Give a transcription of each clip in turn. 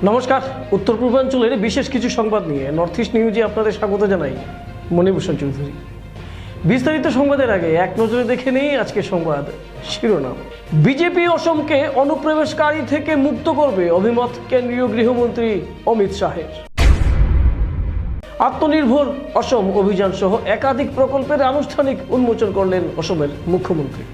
নমস্কার, উত্তর পূর্বাঞ্চলের বিশেষ কিছু সংবাদ নিয়ে নর্থ ইস্ট নিউজে আপনাদের স্বাগত জানাই। মণিভূষণ চৌধুরী। বিস্তারিত সংবাদের আগে এক নজরে দেখে নেই আজকের সংবাদ শিরোনাম। বিজেপি অসমকে অনুপ্রবেশকারী থেকে মুক্ত করবে, অভিমত কেন্দ্রীয় গৃহমন্ত্রী অমিত শাহের। আত্মনির্ভর অসম অভিযান সহ একাধিক প্রকল্পের আনুষ্ঠানিক উন্মোচন করলেন অসমের মুখ্যমন্ত্রী।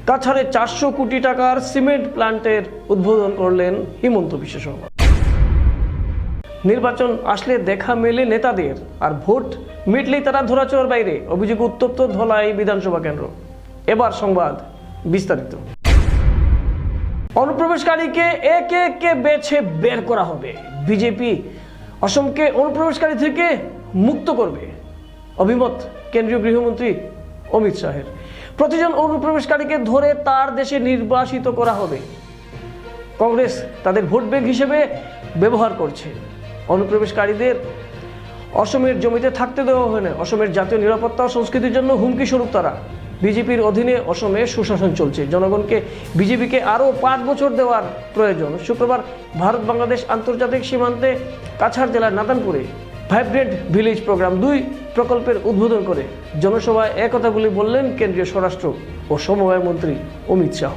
কাছাড়ে 400 কোটি টাকার সিমেন্ট প্ল্যান্টের উদ্বোধন করলেন হিমন্ত বিশ্ব শর্মা। নির্বাচন আসলে দেখা মেলে নেতাদের, আর ভোট মিটলেই তারা ধরাছোঁয়ার বাইরে, অভিযোগ উত্তপ্ত ধলাই বিধানসভা কেন্দ্র। এবার সংবাদ বিস্তারিত। অনুপ্রবেশকারীকে একে একে বেছে বের করা হবে। বিজেপি অসমকে অনুপ্রবেশকারী থেকে মুক্ত করবে, অভিমত কেন্দ্রীয় গৃহমন্ত্রী অমিত শাহের। প্রতিজন অনুপ্রবেশকারীকে ধরে তার দেশে নির্বাসিত করা হবে। কংগ্রেস তাদের ভোট ব্যাংক হিসেবে ব্যবহার করছে। অনুপ্রবেশকারীদের অসমের জমিতে থাকতে দেওয়া হয় না। অসমের জাতীয় নিরাপত্তা ও সংস্কৃতির জন্য হুমকি স্বরূপ তারা। বিজেপির অধীনে অসমে সুশাসন চলছে। জনগণকে বিজেপিকে আরও 5 বছর দেওয়ার প্রয়োজন। শুক্রবার ভারত বাংলাদেশ আন্তর্জাতিক সীমান্তে কাছাড় জেলার নাতানপুরে ভাইব্রেন্ট ভিলেজ প্রোগ্রাম 2 প্রকল্পের উদ্বোধন করে জনসভায় একথা বলে বললেন কেন্দ্রীয় স্বরাষ্ট্র ও সমবায় মন্ত্রী অমিত শাহ।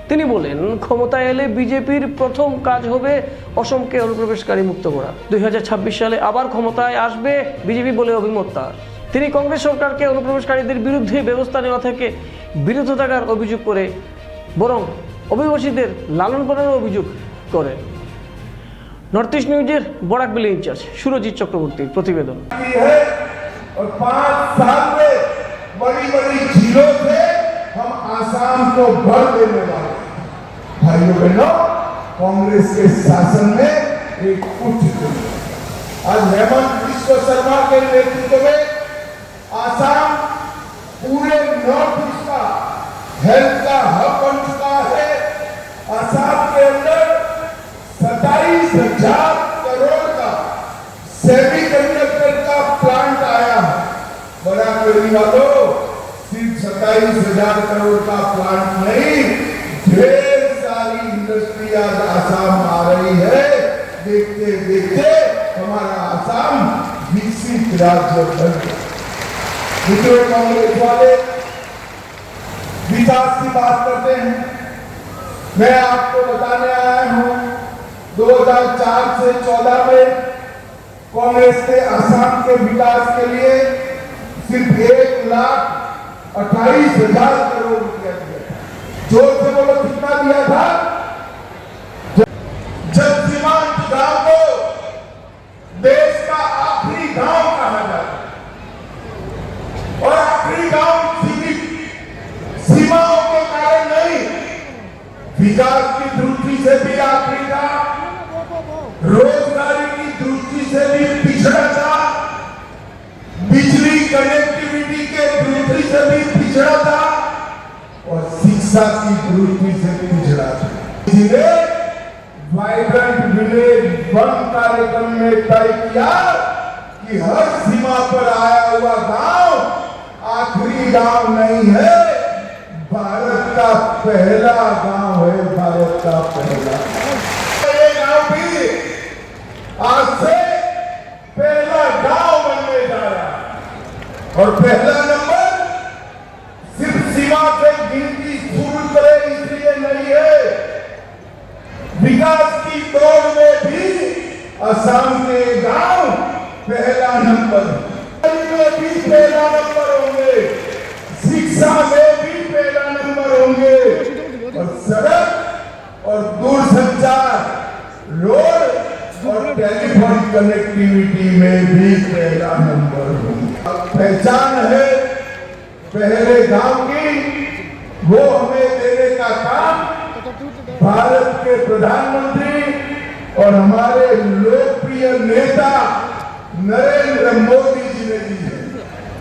তিনি বলেন, ক্ষমতায় এলে বিজেপির প্রথম কাজ হবে অসমকে অনুপ্রবেশকারী মুক্ত করা। 2026 সালে আবার ক্ষমতায় আসবে বিজেপি বলে অভিমত তার। তিনি কংগ্রেস সরকারকে অনুপ্রবেশকারীদের বিরুদ্ধে ব্যবস্থা নেওয়া থেকে বিরত থাকার অভিযোগ করে বরং অভিবাসীদের লালন পালনের অভিযোগ করেন। নর্থ ইস্ট নিউজের বরাক ভ্যালি ইনচার্জ সুরজিৎ চক্রবর্তীর প্রতিবেদন। 5 साल में बड़ी बड़ी झीलों से हम आसाम को भर देने वाले। भाइयों बहनों, कांग्रेस के शासन में एक उच्च आज हेमंत बिश्व शर्मा के नेतृत्व में आसाम पूरे नॉर्थ ईस्ट का हेल्थ का हब बन चुका है। आसाम के अंदर 27,000 करोड़ का सेमीकंडक्टर का प्लांट आया है। बड़ा करने वालों, सिर्फ 27,000 करोड़ का प्लांट नहीं, ढेर सारी इंडस्ट्री आज आसाम आ रही है। देखते देखते हमारा आसाम विकसित राज्य बन गया। मित्रों, कांग्रेस वाले विकास की बात करते हैं। मैं आपको बताने आया हूं, 2004 से 14 में कांग्रेस ने आसाम के विकास के लिए सिर्फ 1,28,000 करोड़ रुपया दिया। जोर से बोलो, कितना दिया था? जब सीमांत गांव को देश का आखिरी गांव कहा जाता है और आखिरी गांव सीमाओं के कारण नहीं, विकास की दृष्टि से भी आखिरी था, रोजगारी की दृष्टि से भी पिछड़ा था, बिजली कनेक्टिविटी के दृष्टि से भी पिछड़ा था और शिक्षा की दृष्टि से भी पिछड़ा था। इसलिए वाइब्रेंट विलेज 1 कार्यक्रम में तय किया कि हर सीमा पर आया हुआ गांव आखिरी गांव नहीं है, भारत का पहला गांव है। भारत का पहला गांव भी आज से पहला गांव बनने जा रहा है। और पहला नंबर सिर्फ सीमा से गिनती शुरू करे इसलिए नहीं है, विकास की दौड़ में भी असम के गांव पहला नंबर में भी पहला नंबर होंगे, शिक्षा में भी पहला नंबर होंगे और सड़क और दूरसंचार, रोड और टेलीफोन कनेक्टिविटी में भी पहला नंबर होंगे। पहचान है पहले गांव की, वो हमें देने का काम भारत के प्रधानमंत्री और हमारे लोकप्रिय नेता नरेंद्र मोदी जी ने दी है।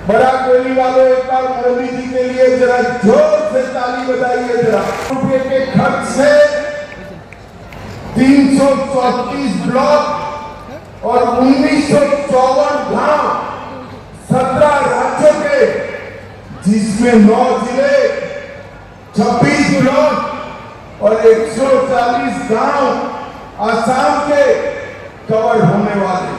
बड़ा कोहली वालों, एक बार मोदी जी के लिए जरा जोर से ताली बजाइए जरा। रुपये के खर्च से 334 ब्लॉक और 1954 गांव 17 राज्यों के, जिसमें 9 जिले, 26 ब्लॉक और 140 गांव असम के कवर होने वाले।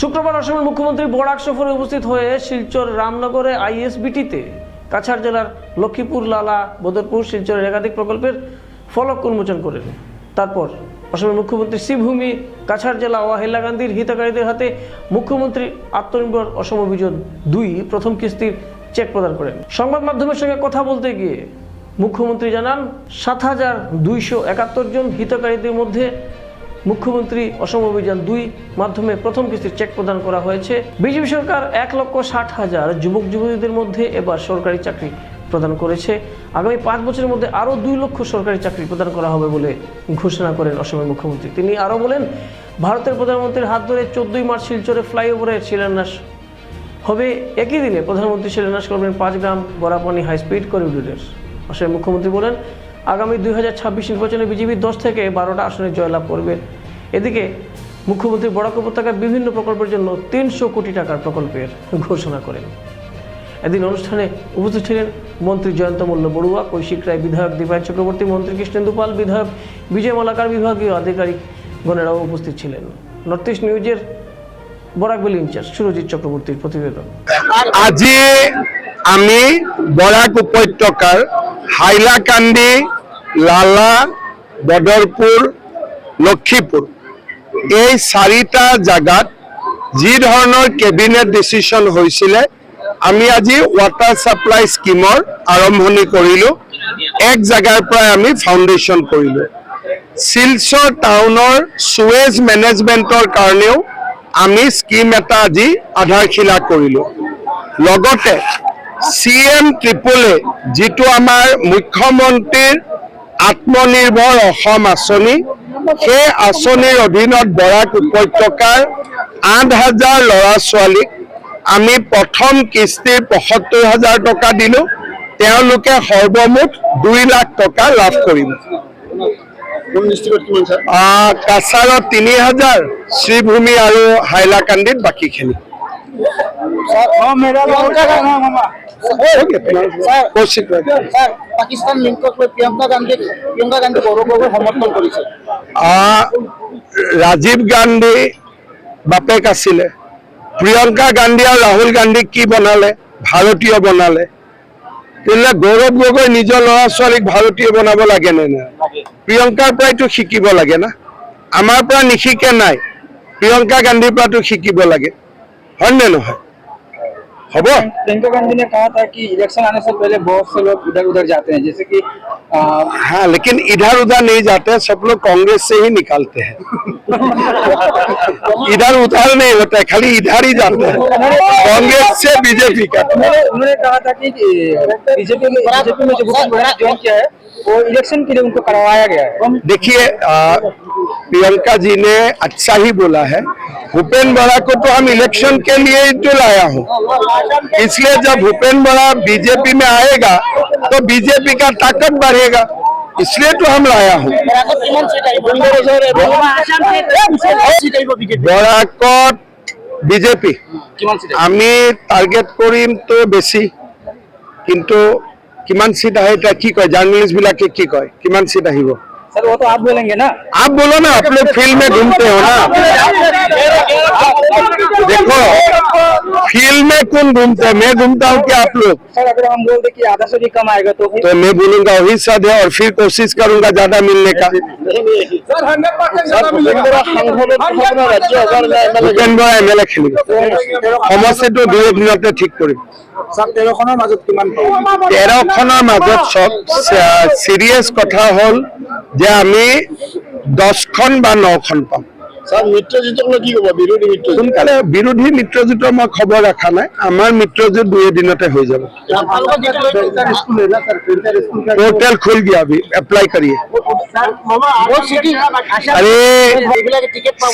শুক্রবার অসমের মুখ্যমন্ত্রী বরাক সফরে উপস্থিত হয়ে শিলচর রামনগরে আইএসবিটিতে কাছাড় জেলার লক্ষ্মীপুর, লালা, বদরপুর, শিলচরের একাধিক প্রকল্পের ফলক উন্মোচন করেন। তারপর অসমের মুখ্যমন্ত্রী শ্রীভূমি কাছাড় জেলা ও হাইলাকান্দির হিতাধিকারীদের হাতে মুখ্যমন্ত্রী আত্মনির্ভর অসম অভিযান 2 প্রথম কিস্তির চেক প্রদান করেন। সংবাদ মাধ্যমের সঙ্গে কথা বলতে গিয়ে মুখ্যমন্ত্রী জানান 7,271 জন হিতাধিকারীদের মধ্যে মুখ্যমন্ত্রী অসম অভিযান 2 মাধ্যমে প্রথম কিস্তির চেক প্রদান করা হয়েছে। বিজেপি সরকার 1,60,000 যুবক যুবতীদের মধ্যে এবার সরকারি চাকরি প্রদান করেছে। আগামী 5 বছরের মধ্যে আরও 2 লক্ষ সরকারি চাকরি প্রদান করা হবে বলে ঘোষণা করেন অসমের মুখ্যমন্ত্রী। তিনি আরও বলেন, ভারতের প্রধানমন্ত্রীর হাত ধরে 14 মার্চ শিলচরে ফ্লাইওভারের শিলান্যাস হবে। একই দিনে প্রধানমন্ত্রী শিলান্যাস করবেন 5 গ্রাম বরাপানি হাই স্পিড করিডোরের। অসমের মুখ্যমন্ত্রী বলেন, আগামী 2026 নির্বাচনে বিজেপি 10 থেকে 12টা আসনে জয়লাভ করবে। এদিকে মুখ্যমন্ত্রী বরাক উপত্যকার বিভিন্ন প্রকল্পের জন্য 300 কোটি টাকার প্রকল্পের ঘোষণা করেন। এদিন অনুষ্ঠানে উপস্থিত ছিলেন মন্ত্রী জয়ন্ত মল্ল বড়ুয়া, কৌশিক রায়, বিধায়ক দীপায়ন চক্রবর্তী, মন্ত্রী কৃষ্ণেন্দু পাল, বিধায়ক বিজয় মালাকার, বিভাগীয় আধিকারিক গণেরাও উপস্থিত ছিলেন। নর্থ ইস্ট নিউজের বরাকবেলি ইনচার্জ সুরজিৎ চক্রবর্তীর প্রতিবেদন। আজি আমি বরাক উপত্যকার হাইলাকান্দি, লালা, বদরপুর, লক্ষ্মীপুর এই 4টা জায়গাত যি ধৰণৰ কেবিনেট ডিচিশন হৈছিলে আমি আজি ওয়াটার সাপ্লাই স্কিমৰ আৰম্ভণি কৰিলোঁ। এক জায়গাৰ পৰা আমি ফাউণ্ডেশ্যন কৰিলোঁ। শিলচৰ টাউনৰ সুৱেজ মেনেজমেণ্টৰ কাৰণেও আমি স্কিম এটা আজি আধাৰশিলা কৰিলোঁ। লগতে CM ট্ৰিপলে যিটো আমাৰ মুখ্যমন্ত্ৰীৰ আত্মনিৰ্ভৰ অসম আঁচনি, সেই আঁচনিৰ অধীনত বৰাক উপত্যকাৰ 8,000 ল'ৰা ছোৱালীক আমি প্ৰথম কিস্তিৰ 75,000 টকা দিলোঁ। তেওঁলোকে সৰ্বমুঠ 2 লাখ টকা লাভ কৰিব। কাছাৰত 3,000, শ্ৰীভূমি আৰু হাইলাকান্দিত বাকীখিনি। পাকিস্তান লিংকক লৈ প্ৰিয়ংকা গান্ধী গৌৰৱগগৈ সমৰ্থন কৰিছে। ৰাজীৱ গান্ধী বাপেক আছিলে। প্ৰিয়ংকা গান্ধী আৰু ৰাহুল গান্ধীক কি বনালে? ভাৰতীয় বনালে। তেতিয়াহ'লে গৌৰৱ গগৈ নিজৰ ল'ৰা ছোৱালীক ভাৰতীয় বনাব লাগে নে নাই? প্ৰিয়ংকাৰ পৰাইতো শিকিব লাগে না, আমাৰ পৰা নিশিকে নাই, প্ৰিয়ংকা গান্ধীৰ পৰাতো শিকিব লাগে, হয় নে নহয়? হ'ব। प्रियंका गांधी ने कहा था कि इलेक्शन आने से पहले बहुत से लोग इधर उधर जाते हैं, जैसे कि हाँ, लेकिन इधर उधर नहीं जाते, सब लोग कांग्रेस से ही निकालते हैं। इधर उधर नहीं होता है, खाली इधर ही जाते हैं, कांग्रेस से बीजेपी का। उन्होंने कहा था कि बीजेपी में जो ज्वाइन किया है वो इलेक्शन के लिए उनको करवाया गया है। देखिए, प्रियंका जी ने अच्छा ही बोला है। भूपेन्द्र बड़ा को तो हम इलेक्शन के लिए ही तो लाया हूँ, इसलिए जब भूपेन्द्र बड़ा बीजेपी में आएगा तो बीजेपी का ताकत बढ़ेगा, इसलिए तो हम लाया हूँ। বৰাকত বিজেপি আমি টার্গেট কৰিম তো বেছি, কিন্তু কিমান সিট আহে এটা কি কয় জার্নালিস্ট বিলাকে কি কয়, কিমান সিট আহিব? सर वो तो आप बोलेंगे ना। आप बोलो ना, आप लोग फील्ड में घूमते हो ना। देखो, फील्ड में कौन घूमते हैं? मैं घूमता हूँ कि आप लोग? सर अगर हम बोल दे कि आधा से भी कम आएगा तो फिर? तो मैं बोलूंगा वही सद है, और फिर कोशिश करूंगा ज्यादा मिलने का। ভূপেন বৰা MLA খেলিব, সমষ্টিটো 2 দিনতে ঠিক কৰিম। 13খনৰ মাজত কিমান? 13খনৰ মাজত চব সিরিয়াস কথা হল যে আমি 10খন বা 9খন পাম। স্যার মিত্রজোঁটক লৈ কি ক'ব? বিৰোধী মিত্রজোঁট সোনকালে বিৰোধী মিত্ৰজোঁটৰ মই খবৰ ৰখা নাই, আমাৰ মিত্ৰজোঁট 2 দিনতে হৈ যাব। पोर्टल खुल गया, अभी अप्लाई करिए। अरे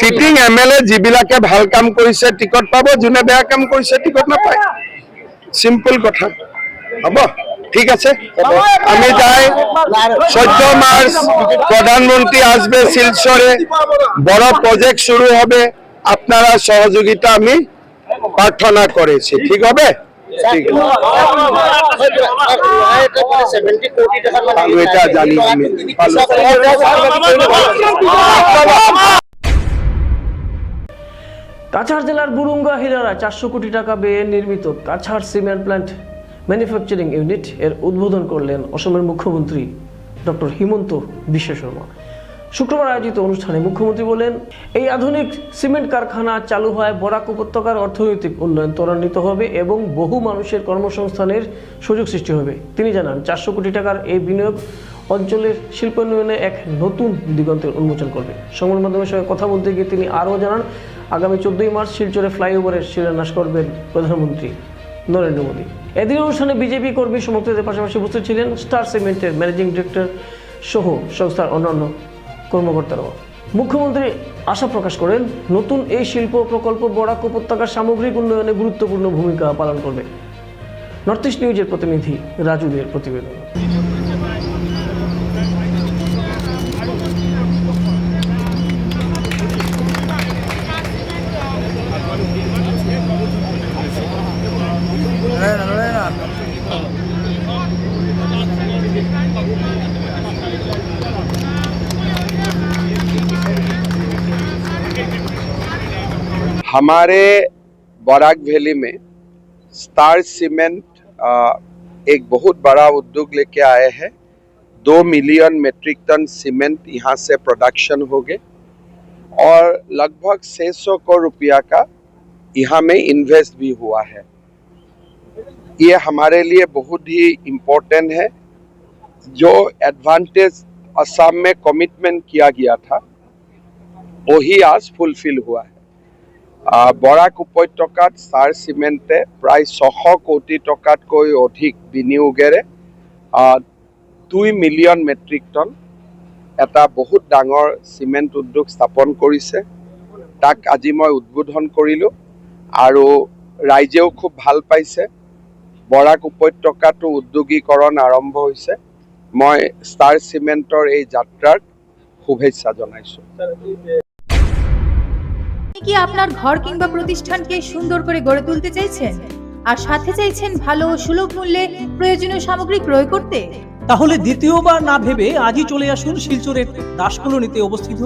सिटिंग MLA जिबिलाके ভাল কাম কৰিছে টিকট পাব, যোনে বেয়া কাম কৰিছে টিকট নাপায়, সিম্পল কথা। হ'ব, ঠিক আছে, আমি যাই। 14 মার্চ প্রধানমন্ত্রী আসবে শিলচরে, বড় প্রজেক্ট শুরু হবে, আপনারা সহযোগিতা আমি প্রার্থনা করেছি, ঠিক হবে। ঠিক আছে আমি এটা জানি আমি ভালো। কাছাড় জেলার বুরুঙ্গা হিরারা 400 কোটি টাকা ব্যয়ে নির্মিত Cachar cement plant manufacturing unit এর উদ্বোধন করলেন অসমের মুখ্যমন্ত্রী ডক্টর হিমন্ত বিশ্ব শর্মা। শুক্রবার আয়োজিত অনুষ্ঠানে মুখ্যমন্ত্রী বলেন, এই আধুনিক সিমেন্ট কারখানা চালু হয় বরাক উপত্যকার অর্থনৈতিক উন্নয়ন ত্বরান্বিত হবে এবং বহু মানুষের কর্মসংস্থানের সুযোগ সৃষ্টি হবে। তিনি জানান, 400 কোটি টাকার এই বিনিয়োগ অঞ্চলের শিল্পায়নে এক নতুন দিগন্তের উন্মোচন করবে। সংবাদ মাধ্যমের সঙ্গে কথা বলতে গিয়ে তিনি আরও জানান, আগামী 14 মার্চ শিলচরে ফ্লাইওভারের শিলান্যাস করবেন প্রধানমন্ত্রী নরেন্দ্র মোদী। এদিন অনুষ্ঠানে বিজেপি কর্মী সমর্থকদের পাশাপাশি উপস্থিত ছিলেন স্টার সিমেন্টের ম্যানেজিং ডিরেক্টর সহ সংস্থার অন্যান্য কর্মকর্তারাও। মুখ্যমন্ত্রী আশা প্রকাশ করেন, নতুন এই শিল্প প্রকল্প বরাক উপত্যকার সামগ্রিক উন্নয়নে গুরুত্বপূর্ণ ভূমিকা পালন করবে। নর্থ ইস্ট নিউজের প্রতিনিধি রাজুদের প্রতিবেদন। हमारे बराक वैली में स्टार सीमेंट एक बहुत बड़ा उद्योग लेके आए हैं। 2 मिलियन मेट्रिक टन सीमेंट यहाँ से प्रोडक्शन हो गए और लगभग 600 करोड़ रुपया का यहाँ में इन्वेस्ट भी हुआ है। ये हमारे लिए बहुत ही इम्पोर्टेंट है। जो एडवांटेज असम में कमिटमेंट किया गया था वही आज फुलफिल हुआ है। বৰাক উপত্যকাত ষ্টাৰ চিমেণ্টে প্ৰায় 600 কোটি টকাতকৈ অধিক বিনিয়োগেৰে 2 মিলিয়ন মেট্ৰিক টন এটা বহুত ডাঙৰ চিমেণ্ট উদ্যোগ স্থাপন কৰিছে। তাক আজি মই উদ্বোধন কৰিলোঁ আৰু ৰাইজেও খুব ভাল পাইছে। বৰাক উপত্যকাটো উদ্যোগীকৰণ আৰম্ভ হৈছে। মই ষ্টাৰ চিমেণ্টৰ এই যাত্ৰাৰ শুভেচ্ছা জনাইছোঁ। কি আপনার ঘর কিংবা প্রতিষ্ঠানকে সুন্দর করে গড়ে তুলতে চাইছেন আর সাথে চাইছেন ভালো ও সুলভ মূল্যে প্রয়োজনীয় সামগ্রী ক্রয় করতে? তাহলে দ্বিতীয়বার না ভেবে আজই চলে আসুন শিলচরের দাসকলোনিতে অবস্থিত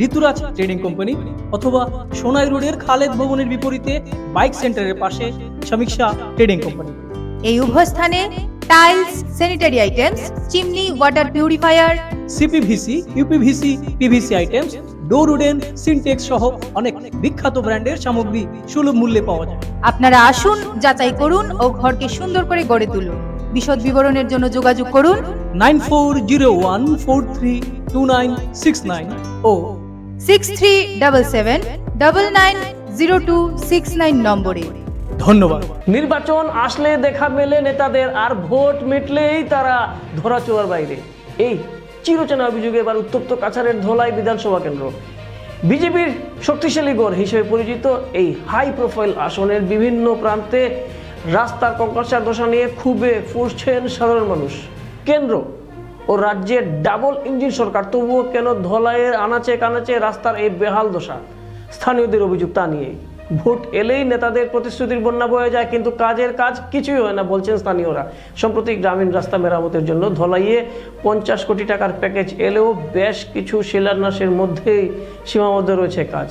ঋতুরাজ ট্রেডিং কোম্পানি অথবা সোনাই রোডের খালেদ ভবনের বিপরীতে বাইক সেন্টারের পাশে সমীক্ষা ট্রেডিং কোম্পানি। এই উভয় স্থানে tiles, sanitary items, chimney, water purifier, CPVC, uPVC, PVC items, ডোর উডেন, সিনটেক্স সহ অনেক বিখ্যাত ব্র্যান্ডের সামগ্রী সুলভ মূল্যে পাওয়া যায়। আপনারা আসুন, যাচাই করুন ও ঘরকে সুন্দর করে গড়ে তুলুন। বিশদ বিবরণের জন্য যোগাযোগ করুন 9401432969 ও 6377990269 নম্বরে। ধন্যবাদ। নির্বাচন আসলে দেখা মেলে নেতাদের, আর ভোট মিটলেই তারা ধরাছোঁয়ার বাইরে। এই চিরচেনা অভিযোগে এবার উত্তপ্ত কাছাড়ের ধলাই বিধানসভা কেন্দ্র। বিজেপির শক্তিশালী গড় হিসেবে পরিচিত এই হাই প্রোফাইল আসনের বিভিন্ন প্রান্তে রাস্তার কঙ্কালসার দশা নিয়ে ক্ষোভে ফুঁসছেন সাধারণ মানুষ। কেন্দ্র ও রাজ্যের ডাবল ইঞ্জিন সরকার, তবুও কেন ধলাইয়ের আনাচে কানাচে রাস্তার এই বেহাল দশা? স্থানীয়দের অভিযোগ তা নিয়ে। ভোট এলেই নেতাদের প্রতিশ্রুতির বন্যা বয়ে যায়, কিন্তু কাজের কাজ কিছুই হয় না বলছেন স্থানীয়রা। সম্প্রতি গ্রামীণ রাস্তা মেরামতের জন্য ধলাইয়ে 50 কোটি টাকার প্যাকেজ এলেও বেশ কিছু শিলান্যাসের মধ্যেই সীমাবদ্ধ রয়েছে কাজ,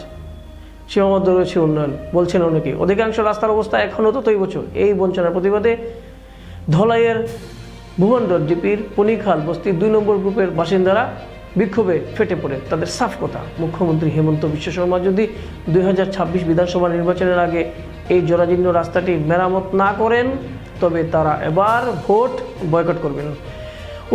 সীমাবদ্ধ রয়েছে উন্নয়ন বলছেন অনেকে। অধিকাংশ রাস্তার অবস্থা এখনও ততই বছর। এই বঞ্চনার প্রতিবাদে ধলাইয়ের ভুবনডর জিপির পনিখাল বস্তি 2 নম্বর গ্রুপের বাসিন্দারা বিক্ষোভে ফেটে পড়ে। তাদের সাফ কথা, মুখ্যমন্ত্রী হেমন্ত বিশ্ব শর্মা যদি 2026 বিধানসভা নির্বাচনের আগে এই জরাজীর্ণ রাস্তাটি মেরামত না করেন তবে তারা এবার ভোট বয়কট করবেন।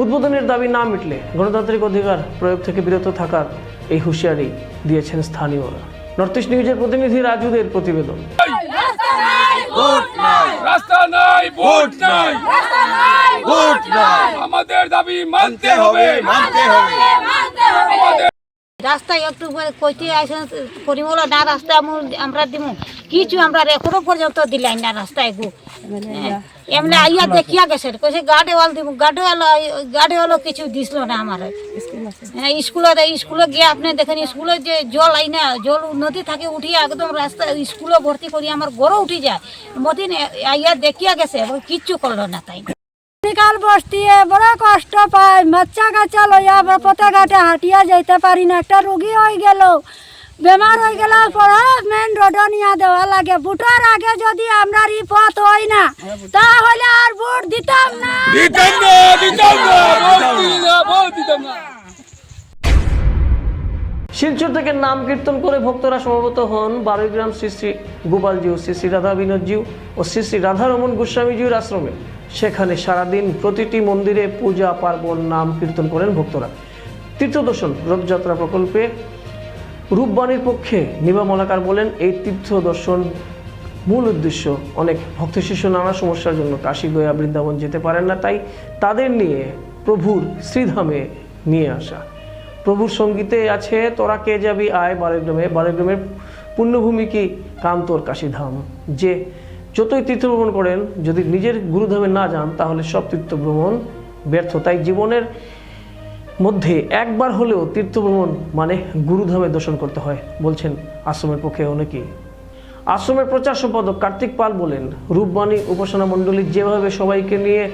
উদ্বোধনের দাবি না মিটলে গণতান্ত্রিক অধিকার প্রয়োগ থেকে বিরত থাকার এই হুঁশিয়ারি দিয়েছেন স্থানীয়রা। নর্থ ইস্ট নিউজের প্রতিনিধি রাজুদের প্রতিবেদন। রাস্তা নাই, ভোট নাই, আমাদের দাবি মানতে হবে, আমাদের রাস্তায় একটু কইতে আসেন পরিমল না রাস্তা আমরা দিব কিছু আমরা এখনো পর্যন্ত দিলাই না রাস্তায় গু এমনি আইয়া দেখিয়া গেছে কইছে গার্ডওয়াল দিব গার্ডওয়ালও কিছু দিছিল না আমার স্কুলে গিয়ে আপনি দেখেন স্কুলে যে জল আইনা জল নদী থাকে উঠিয়া একদম রাস্তা স্কুলে ভর্তি করি আমার গড়ও উঠি যায় মতিন আইয়া দেখিয়া গেছে কিচ্ছু করলো না তাই কাল বসতিয়ে বড় কষ্ট পায় বাচ্চা কাচ্চা লইয়া পথে ঘাটে হাঁটিয়া যাইতে পারি না একটা রোগী হয়ে গেল বেমার হয়ে গেল পরে মেন রোড নিয়ে দেওয়া লাগে ভোটার আগে যদি আমরা পথ হই না তাহলে আর ভোট দিতাম না শিলচর থেকে নাম কীর্তন করে ভক্তরা সমবেত হন বারুইগ্রাম শ্রী শ্রী গোপালজিউ, শ্রী শ্রী রাধা বিনোদজিউ ও শ্রী শ্রী রাধারমন গোস্বামীজিউর আশ্রমে। সেখানে সারাদিন প্রতিটি মন্দিরে পূজা পার্বণ নাম কীর্তন করেন ভক্তরা। তীর্থদর্শন রথযাত্রা প্রকল্পে রূপবাণীর পক্ষে নিবা মলাকার বলেন, এই তীর্থ দর্শন মূল উদ্দেশ্য অনেক ভক্ত শিষ্য নানা সমস্যার জন্য কাশী গয়া বৃন্দাবন যেতে পারেন না, তাই তাদের নিয়ে প্রভুর শ্রীধামে নিয়ে আসা। প্রভুর সঙ্গীতে আছে তোরা কে যাবি আয় বারেগ্রামের পুণ্যভূমি কি কাম তোর কাশীধাম। যে যতই তীর্থ ভ্রমণ করেন যদি নিজের গুরুধামে না যান তাহলে সব তীর্থ ভ্রমণ ব্যর্থ। তাই জীবনের মধ্যে একবার হলেও তীর্থ ভ্রমণ মানে গুরুধামে দর্শন করতে হয় বলছেন আশ্রমের পক্ষে অনেকেই। আশ্রমের প্রচার সম্পাদক কার্তিক পাল বলেন, রূপবাণী উপাসনা মণ্ডলী যেভাবে সবাইকে নিয়ে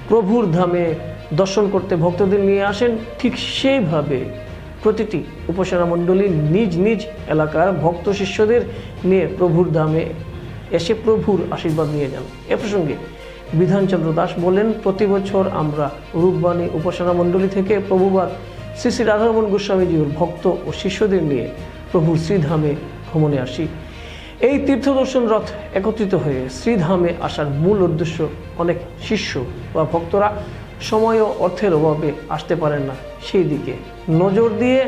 প্রভুর ধামে দর্শন করতে ভক্তদের নিয়ে আসেন, ঠিক সেইভাবে প্রতিটি উপাসনা মণ্ডলী নিজ নিজ এলাকার ভক্ত শিষ্যদের নিয়ে প্রভুর ধামে এসে প্রভুর আশীর্বাদ নিয়ে যান। এ প্রসঙ্গে বিধানচন্দ্র দাস বলেন, প্রতি বছর আমরা রূপবাণী উপাসনা মণ্ডলী থেকে প্রভুবাদ শ্রী শ্রী রাধারমন গোস্বামীজিউর ভক্ত ও শিষ্যদের নিয়ে প্রভুর শ্রীধামে ভ্রমণে আসি। এই তীর্থদর্শন রথ একত্রিত হয়ে শ্রীধামে আসার মূল উদ্দেশ্য অনেক শিষ্য বা ভক্তরা সময় ও অর্থের অভাবে আসতে পারেন না, সেই দিকে নজর দিয়ে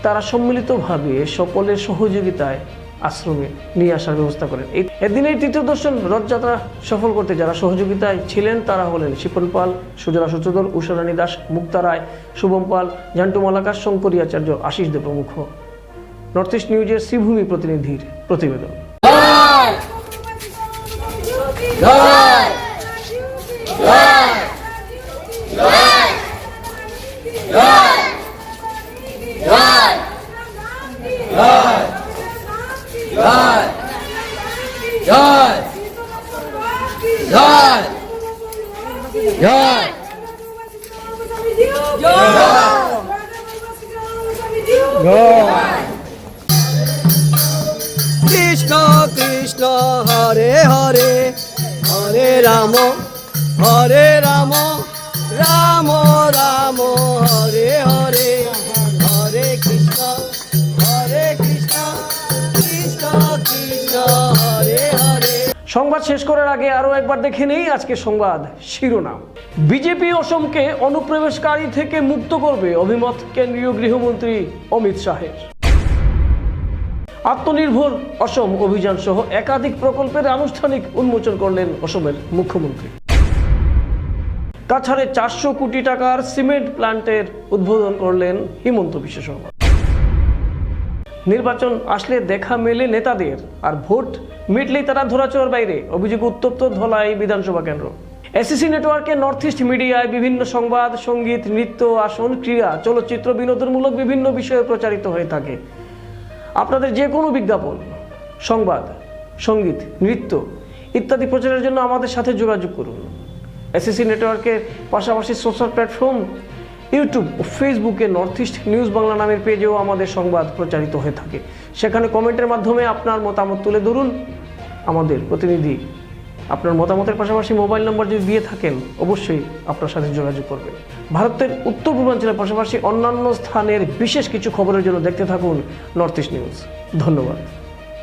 তারা সম্মিলিতভাবে সকলের সহযোগিতায় আশ্রমে নিয়ে আসার ব্যবস্থা করেন। এদিন এই তীর্থদর্শন রথযাত্রা সফল করতে যারা সহযোগিতায় ছিলেন তারা হলেন শিপন পাল, সুজলা সচোদর, উষারানী দাস, মুক্তা রায়, শুভম পাল, জান্টু মালাকার, শঙ্করী আচার্য, আশিস দে প্রমুখ। নর্থ ইস্ট নিউজের শ্রীভূমি প্রতিনিধির প্রতিবেদন। কৃষ্ণ কৃষ্ণ হরে হরে হরে রাম রাম রাম হরে হরে হরে কৃষ্ণ কৃষ্ণ কৃষ্ণ হরে হরে। সংবাদ শেষ করার আগে আরো একবার দেখে নেই আজকে সংবাদ শিরোনাম। বিজেপি অসমকে অনুপ্রবেশকারী থেকে মুক্ত করবে, অভিমত কেন্দ্রীয় গৃহমন্ত্রী অমিত শাহের। আত্মনির্ভর অসম অভিযান সহ একাধিক প্রকল্পের আনুষ্ঠানিক উন্মোচন করলেন অসমের মুখ্যমন্ত্রী। কাছাড়ে 400 কোটি টাকার সিমেন্ট প্ল্যান্টের উদ্বোধন করলেন হিমন্ত বিশ্ব শর্মা। নির্বাচন আসলে দেখা মেলে নেতাদের, আর ভোট মিটলেই তারা ধরাছোঁয়ার বাইরে, অভিযোগ উত্তপ্ত ধলাই বিধানসভা কেন্দ্র। এসিসি নেটওয়ার্কে নর্থ ইস্ট মিডিয়ায় বিভিন্ন সংবাদ, সঙ্গীত, নৃত্য, আসন, ক্রীড়া, চলচ্চিত্র, বিনোদনমূলক বিভিন্ন বিষয়ে প্রচারিত হয়ে থাকে। আপনাদের যে কোনো বিজ্ঞাপন, সংবাদ, সঙ্গীত, নৃত্য ইত্যাদি প্রচারের জন্য আমাদের সাথে যোগাযোগ করুন। এসিসি নেটওয়ার্কের পাশাপাশি সোশ্যাল প্ল্যাটফর্ম ইউটিউব ও ফেসবুকে নর্থ ইস্ট নিউজ বাংলা নামের পেজেও আমাদের সংবাদ প্রচারিত হয়ে থাকে। সেখানে কমেন্টের মাধ্যমে আপনার মতামত তুলে ধরুন। আমাদের প্রতিনিধি আপনার মতামতের পাশাপাশি মোবাইল নম্বর যদি দিয়ে থাকেন অবশ্যই আপনার সাথে যোগাযোগ করবেন। ভারতের উত্তর পূর্বাঞ্চলের পাশাপাশি অন্যান্য স্থানের বিশেষ কিছু খবরের জন্য দেখতে থাকুন নর্থ ইস্ট নিউজ। ধন্যবাদ।